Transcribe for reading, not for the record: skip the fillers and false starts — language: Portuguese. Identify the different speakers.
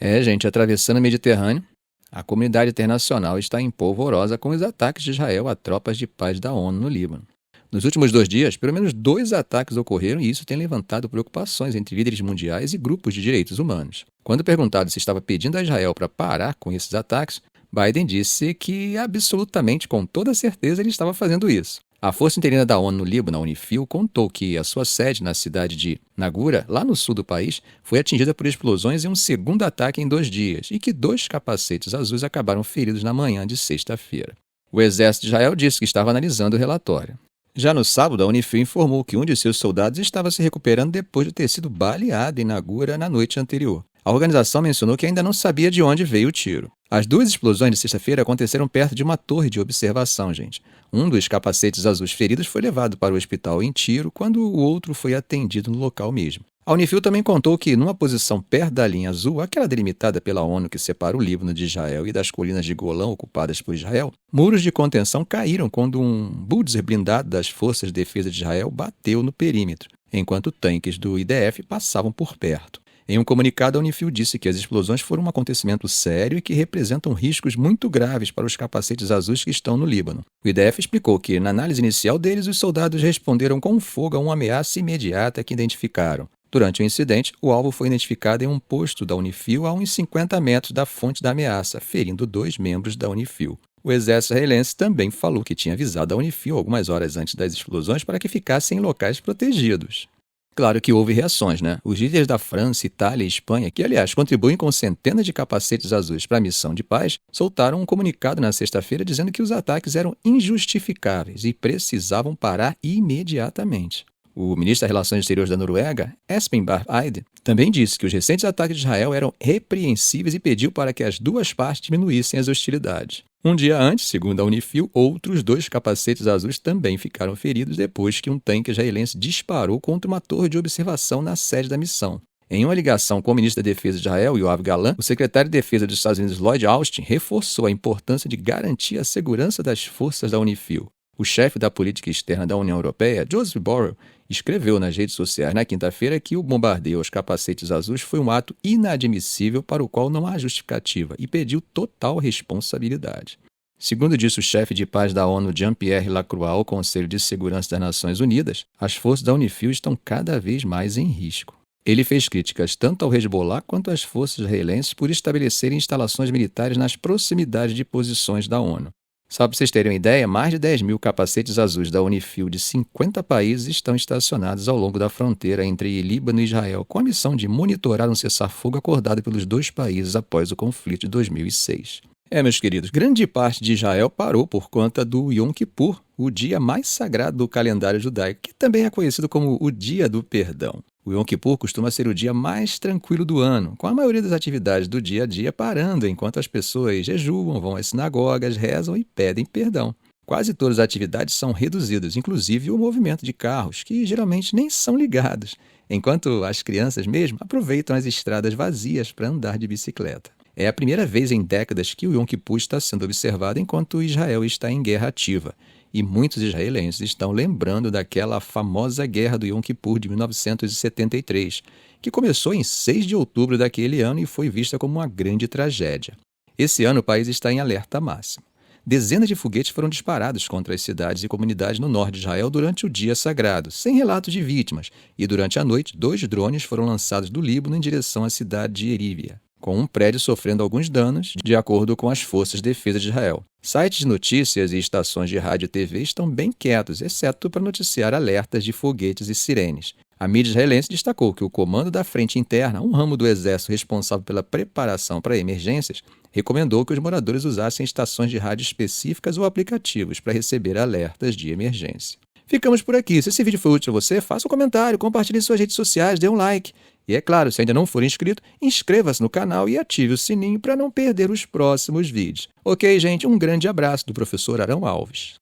Speaker 1: Gente, atravessando o Mediterrâneo, a comunidade internacional está em polvorosa com os ataques de Israel a tropas de paz da ONU no Líbano. Nos últimos 2 dias, pelo menos 2 ataques ocorreram e isso tem levantado preocupações entre líderes mundiais e grupos de direitos humanos. Quando perguntado se estava pedindo a Israel para parar com esses ataques, Biden disse que absolutamente, com toda certeza, ele estava fazendo isso. A Força Interina da ONU no Líbano, a Unifil, contou que a sua sede na cidade de Nagura, lá no sul do país, foi atingida por explosões em um segundo ataque em 2 dias e que 2 capacetes azuis acabaram feridos na manhã de sexta-feira. O exército de Israel disse que estava analisando o relatório. Já no sábado, a Unifil informou que um de seus soldados estava se recuperando depois de ter sido baleado em Nagura na noite anterior. A organização mencionou que ainda não sabia de onde veio o tiro. As 2 explosões de sexta-feira aconteceram perto de uma torre de observação, gente. Um dos capacetes azuis feridos foi levado para o hospital em Tiro, quando o outro foi atendido no local mesmo. A Unifil também contou que, numa posição perto da linha azul, aquela delimitada pela ONU que separa o Líbano de Israel e das colinas de Golã ocupadas por Israel, muros de contenção caíram quando um bulldozer blindado das Forças de Defesa de Israel bateu no perímetro, enquanto tanques do IDF passavam por perto. Em um comunicado, a Unifil disse que as explosões foram um acontecimento sério e que representam riscos muito graves para os capacetes azuis que estão no Líbano. O IDF explicou que, na análise inicial deles, os soldados responderam com fogo a uma ameaça imediata que identificaram. Durante o incidente, o alvo foi identificado em um posto da Unifil a uns 50 metros da fonte da ameaça, ferindo 2 membros da Unifil. O exército israelense também falou que tinha avisado a Unifil algumas horas antes das explosões para que ficassem em locais protegidos. Claro que houve reações, né? Os líderes da França, Itália e Espanha, que aliás contribuem com centenas de capacetes azuis para a missão de paz, soltaram um comunicado na sexta-feira dizendo que os ataques eram injustificáveis e precisavam parar imediatamente. O ministro das Relações Exteriores da Noruega, Espen Barth Eide, também disse que os recentes ataques de Israel eram repreensíveis e pediu para que as duas partes diminuíssem as hostilidades. Um dia antes, segundo a Unifil, outros 2 capacetes azuis também ficaram feridos depois que um tanque israelense disparou contra uma torre de observação na sede da missão. Em uma ligação com o ministro da Defesa de Israel, Yoav Gallant, o secretário de Defesa dos Estados Unidos, Lloyd Austin, reforçou a importância de garantir a segurança das forças da Unifil. O chefe da política externa da União Europeia, Joseph Borrell, escreveu nas redes sociais na quinta-feira que o bombardeio aos capacetes azuis foi um ato inadmissível para o qual não há justificativa e pediu total responsabilidade. Segundo disse o chefe de paz da ONU, Jean-Pierre Lacroix, ao Conselho de Segurança das Nações Unidas, as forças da Unifil estão cada vez mais em risco. Ele fez críticas tanto ao Hezbollah quanto às forças israelenses por estabelecerem instalações militares nas proximidades de posições da ONU. Só para vocês terem uma ideia, mais de 10 mil capacetes azuis da Unifil de 50 países estão estacionados ao longo da fronteira entre Líbano e Israel, com a missão de monitorar um cessar-fogo acordado pelos 2 países após o conflito de 2006. Meus queridos, grande parte de Israel parou por conta do Yom Kippur, o dia mais sagrado do calendário judaico, que também é conhecido como o Dia do Perdão. O Yom Kippur costuma ser o dia mais tranquilo do ano, com a maioria das atividades do dia a dia parando enquanto as pessoas jejuam, vão às sinagogas, rezam e pedem perdão. Quase todas as atividades são reduzidas, inclusive o movimento de carros, que geralmente nem são ligados, enquanto as crianças mesmo aproveitam as estradas vazias para andar de bicicleta. É a primeira vez em décadas que o Yom Kippur está sendo observado enquanto Israel está em guerra ativa. E muitos israelenses estão lembrando daquela famosa guerra do Yom Kippur de 1973, que começou em 6 de outubro daquele ano e foi vista como uma grande tragédia. Esse ano o país está em alerta máximo. Dezenas de foguetes foram disparados contra as cidades e comunidades no norte de Israel durante o dia sagrado, sem relatos de vítimas, e durante a noite 2 drones foram lançados do Líbano em direção à cidade de Erívia, com um prédio sofrendo alguns danos, de acordo com as Forças de Defesa de Israel. Sites de notícias e estações de rádio e TV estão bem quietos, exceto para noticiar alertas de foguetes e sirenes. A mídia israelense destacou que o Comando da Frente Interna, um ramo do Exército responsável pela preparação para emergências, recomendou que os moradores usassem estações de rádio específicas ou aplicativos para receber alertas de emergência. Ficamos por aqui. Se esse vídeo foi útil a você, faça um comentário, compartilhe em suas redes sociais, dê um like. E é claro, se ainda não for inscrito, inscreva-se no canal e ative o sininho para não perder os próximos vídeos. Ok, gente? Um grande abraço do professor Arão Alves.